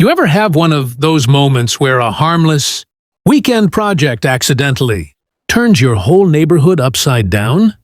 You ever have one of those moments where a harmless weekend project accidentally turns your whole neighborhood upside down?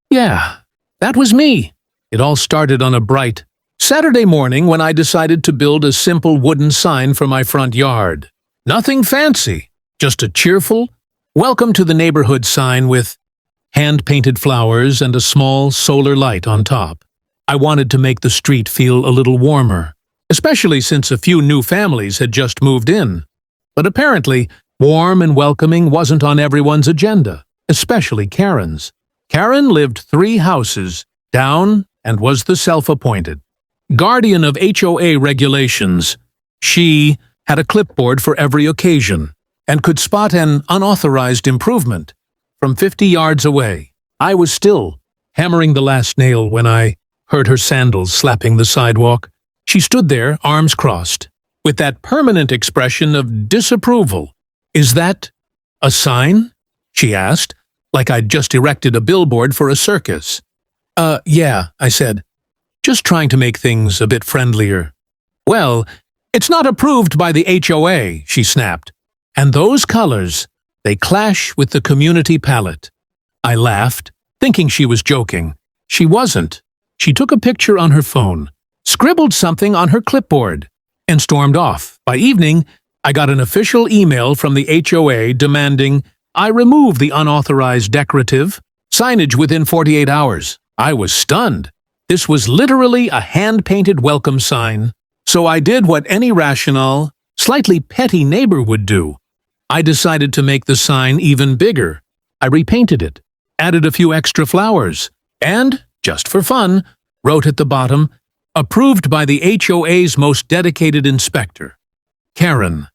Yeah, that was me. It all started on a bright Saturday morning when I decided to build a simple wooden sign for my front yard. Nothing fancy, just a cheerful, welcome to the neighborhood sign with hand-painted flowers and a small solar light on top. I wanted to make the street feel a little warmer, especially since a few new families had just moved in. But apparently, warm and welcoming wasn't on everyone's agenda, especially Karen's. Karen lived 3 houses down and was the self-appointed guardian of HOA regulations. She had a clipboard for every occasion and could spot an unauthorized improvement from 50 yards away. I was still hammering the last nail when I heard her sandals slapping the sidewalk. She stood there, arms crossed, with that permanent expression of disapproval. "Is that a sign?" she asked, like I'd just erected a billboard for a circus. Yeah," I said, just trying to make things a bit friendlier. "Well, it's not approved by the HOA," she snapped. "And those colors, they clash with the community palette." I laughed, thinking she was joking. She wasn't. She took a picture on her phone, scribbled something on her clipboard, and stormed off. By evening, I got an official email from the HOA demanding I remove the unauthorized decorative signage within 48 hours. I was stunned. This was literally a hand-painted welcome sign. So I did what any rational, slightly petty neighbor would do. I decided to make the sign even bigger. I repainted it, added a few extra flowers, and, just for fun, wrote at the bottom, "Approved by the HOA's most dedicated inspector, Karen."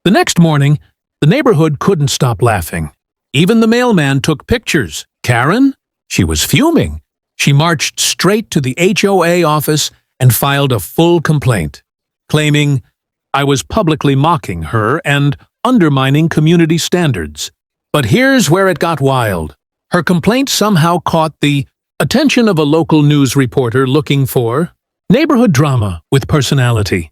The next morning, the neighborhood couldn't stop laughing. Even the mailman took pictures. Karen? She was fuming. She marched straight to the HOA office and filed a full complaint, claiming I was publicly mocking her and undermining community standards. But here's where it got wild. Her complaint somehow caught the attention of a local news reporter looking for neighborhood drama with personality.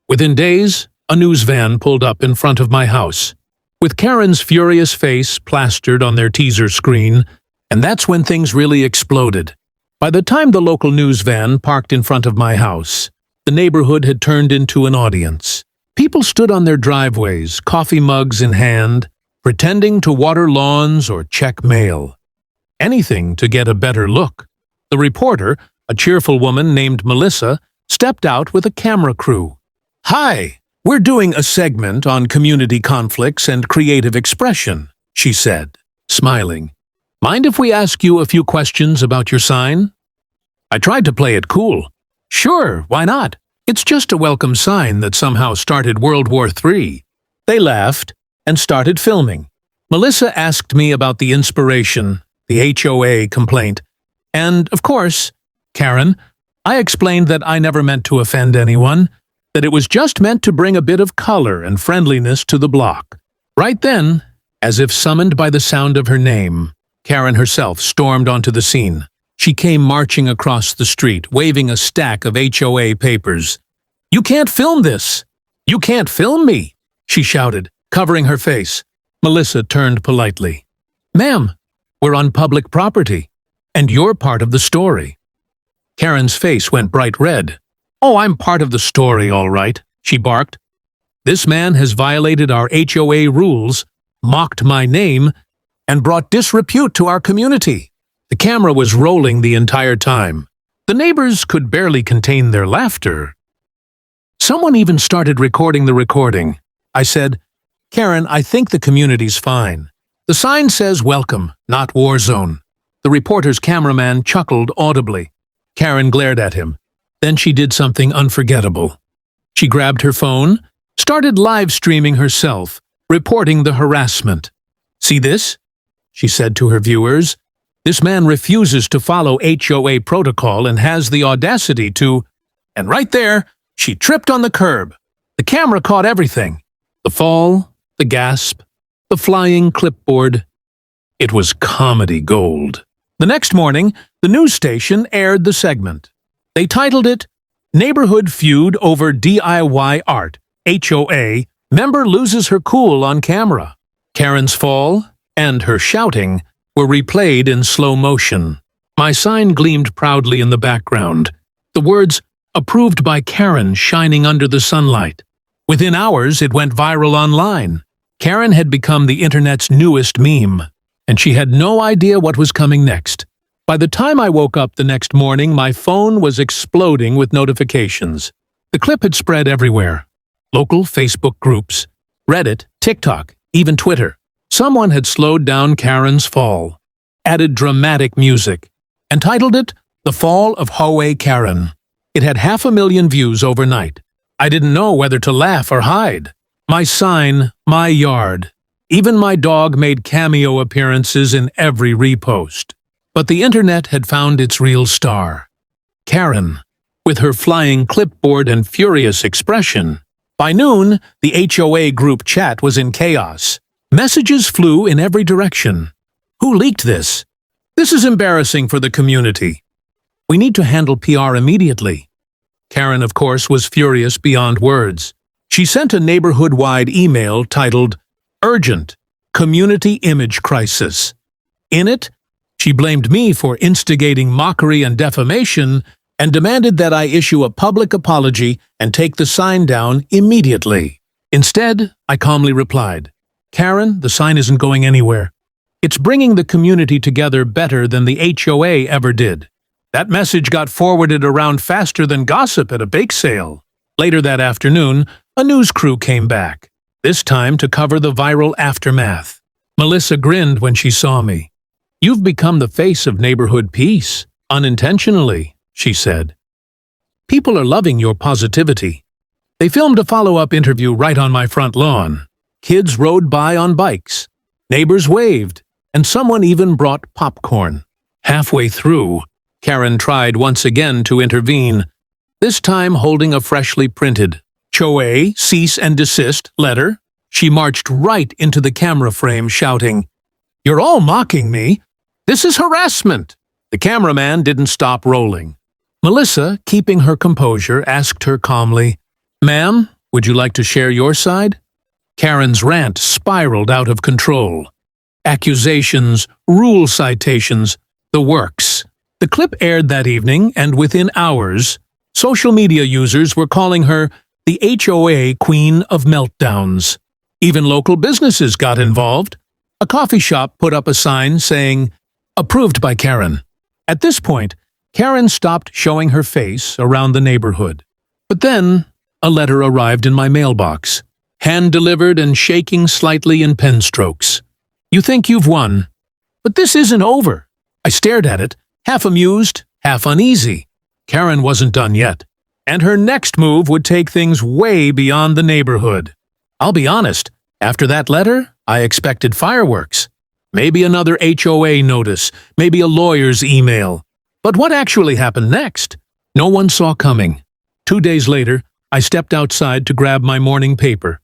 Within days, a news van pulled up in front of my house, with Karen's furious face plastered on their teaser screen, and that's when things really exploded. By the time the local news van parked in front of my house, the neighborhood had turned into an audience. People stood on their driveways, coffee mugs in hand, pretending to water lawns or check mail. Anything to get a better look. The reporter, a cheerful woman named Melissa, stepped out with a camera crew. "Hi, we're doing a segment on community conflicts and creative expression," she said, smiling. "Mind if we ask you a few questions about your sign?" I tried to play it cool. "Sure, why not? It's just a welcome sign that somehow started World War III. They laughed and started filming. Melissa asked me about the inspiration, the HOA complaint, and, of course, Karen, I explained that I never meant to offend anyone, that it was just meant to bring a bit of color and friendliness to the block. Right then, as if summoned by the sound of her name, Karen herself stormed onto the scene. She came marching across the street, waving a stack of HOA papers. "You can't film this! You can't film me!" she shouted, covering her face. Melissa turned politely. "Ma'am, we're on public property, and you're part of the story." Karen's face went bright red. "Oh, I'm part of the story, all right," she barked. "This man has violated our HOA rules, mocked my name, and brought disrepute to our community." The camera was rolling the entire time. The neighbors could barely contain their laughter. Someone even started recording the recording. I said, "Karen, I think the community's fine. The sign says welcome, not war zone." The reporter's cameraman chuckled audibly. Karen glared at him. Then she did something unforgettable. She grabbed her phone, started live streaming herself, reporting the harassment. "See this?" she said to her viewers. "This man refuses to follow HOA protocol and has the audacity to—" And right there, she tripped on the curb. The camera caught everything. The fall, the gasp, the flying clipboard. It was comedy gold. The next morning, the news station aired the segment. They titled it, "Neighborhood Feud Over DIY Art HOA member loses her cool on camera. Karen's fall and her shouting were replayed in slow motion. My sign gleamed proudly in the background, the words, "Approved by Karen," shining under the sunlight. Within hours, it went viral online. Karen had become the internet's newest meme, and she had no idea what was coming next. By the time I woke up the next morning, my phone was exploding with notifications. The clip had spread everywhere. Local Facebook groups, Reddit, TikTok, even Twitter. Someone had slowed down Karen's fall, added dramatic music, and titled it "The Fall of HOA Karen." It had 500,000 views overnight. I didn't know whether to laugh or hide. My sign, my yard. Even my dog made cameo appearances in every repost. But the internet had found its real star. Karen, with her flying clipboard and furious expression. By noon, the HOA group chat was in chaos. Messages flew in every direction. Who leaked this? This is embarrassing for the community. We need to handle PR immediately. Karen, of course, was furious beyond words. She sent a neighborhood-wide email titled, "Urgent, Community Image Crisis." In it, she blamed me for instigating mockery and defamation and demanded that I issue a public apology and take the sign down immediately. Instead, I calmly replied, "Karen, the sign isn't going anywhere. It's bringing the community together better than the HOA ever did." That message got forwarded around faster than gossip at a bake sale. Later that afternoon, a news crew came back, this time to cover the viral aftermath. Melissa grinned when she saw me. "You've become the face of neighborhood peace, unintentionally," she said. "People are loving your positivity." They filmed a follow-up interview right on my front lawn. Kids rode by on bikes. Neighbors waved, and someone even brought popcorn. Halfway through, Karen tried once again to intervene, this time holding a freshly printed HOA cease and desist letter. She marched right into the camera frame shouting, "You're all mocking me. This is harassment." The cameraman didn't stop rolling. Melissa, keeping her composure, asked her calmly, "Ma'am, would you like to share your side?" Karen's rant spiraled out of control. Accusations, rule citations, the works. The clip aired that evening, and within hours, social media users were calling her the HOA Queen of Meltdowns. Even local businesses got involved. A coffee shop put up a sign saying, "Approved by Karen." At this point, Karen stopped showing her face around the neighborhood. But then, a letter arrived in my mailbox, hand-delivered and shaking slightly in pen strokes. "You think you've won, but this isn't over." I stared at it, half amused, half uneasy. Karen wasn't done yet, and her next move would take things way beyond the neighborhood. I'll be honest, after that letter, I expected fireworks. Maybe another HOA notice, maybe a lawyer's email. But what actually happened next? No one saw coming. 2 days later, I stepped outside to grab my morning paper,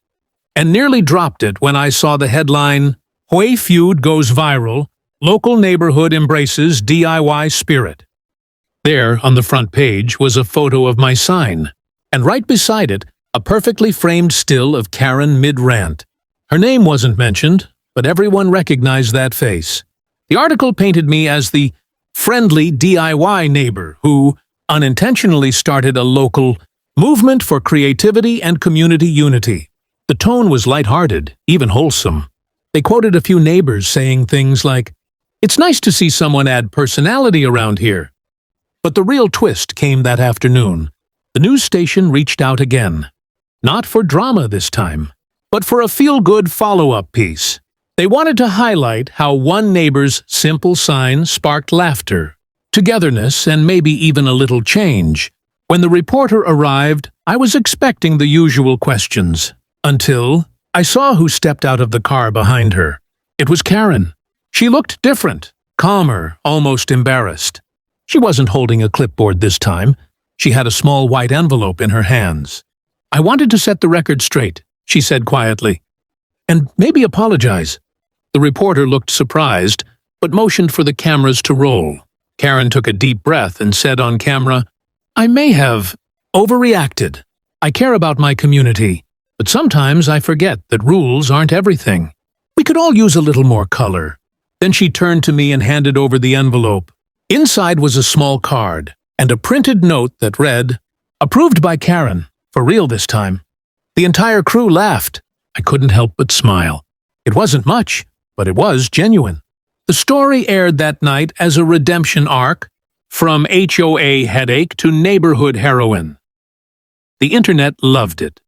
and nearly dropped it when I saw the headline, "HOA Feud Goes Viral, Local Neighborhood Embraces DIY Spirit." There, on the front page, was a photo of my sign, and right beside it, a perfectly framed still of Karen mid-rant. Her name wasn't mentioned, but everyone recognized that face. The article painted me as the friendly DIY neighbor who unintentionally started a local movement for creativity and community unity. The tone was lighthearted, even wholesome. They quoted a few neighbors saying things like, "It's nice to see someone add personality around here." But the real twist came that afternoon. The news station reached out again. Not for drama this time, but for a feel-good follow-up piece. They wanted to highlight how one neighbor's simple sign sparked laughter, togetherness, and maybe even a little change. When the reporter arrived, I was expecting the usual questions, until I saw who stepped out of the car behind her. It was Karen. She looked different, calmer, almost embarrassed. She wasn't holding a clipboard this time. She had a small white envelope in her hands. "I wanted to set the record straight," she said quietly, "and maybe apologize." The reporter looked surprised, but motioned for the cameras to roll. Karen took a deep breath and said on camera, "I may have overreacted. I care about my community. But sometimes I forget that rules aren't everything. We could all use a little more color. Then she turned to me and handed over the envelope. Inside was a small card and a printed note that read, "Approved by Karen, for real this time." The entire crew laughed. I couldn't help but smile. It wasn't much, but it was genuine. The story aired that night as a redemption arc, from HOA headache to neighborhood heroine. The internet loved it.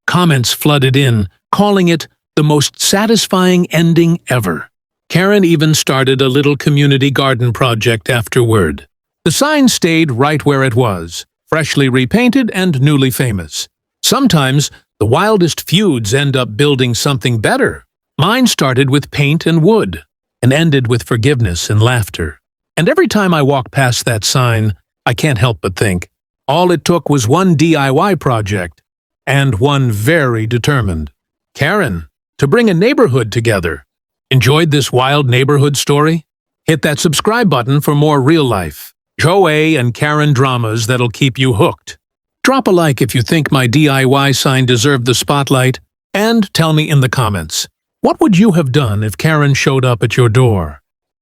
Comments flooded in, calling it the most satisfying ending ever. Karen even started a little community garden project afterward. The sign stayed right where it was, freshly repainted and newly famous. Sometimes, the wildest feuds end up building something better. Mine started with paint and wood, and ended with forgiveness and laughter. And every time I walk past that sign, I can't help but think, all it took was one DIY project, and one very determined Karen, to bring a neighborhood together. Enjoyed this wild neighborhood story? Hit that subscribe button for more real-life HOA and Karen dramas that'll keep you hooked. Drop a like if you think my DIY sign deserved the spotlight, and tell me in the comments, what would you have done if Karen showed up at your door?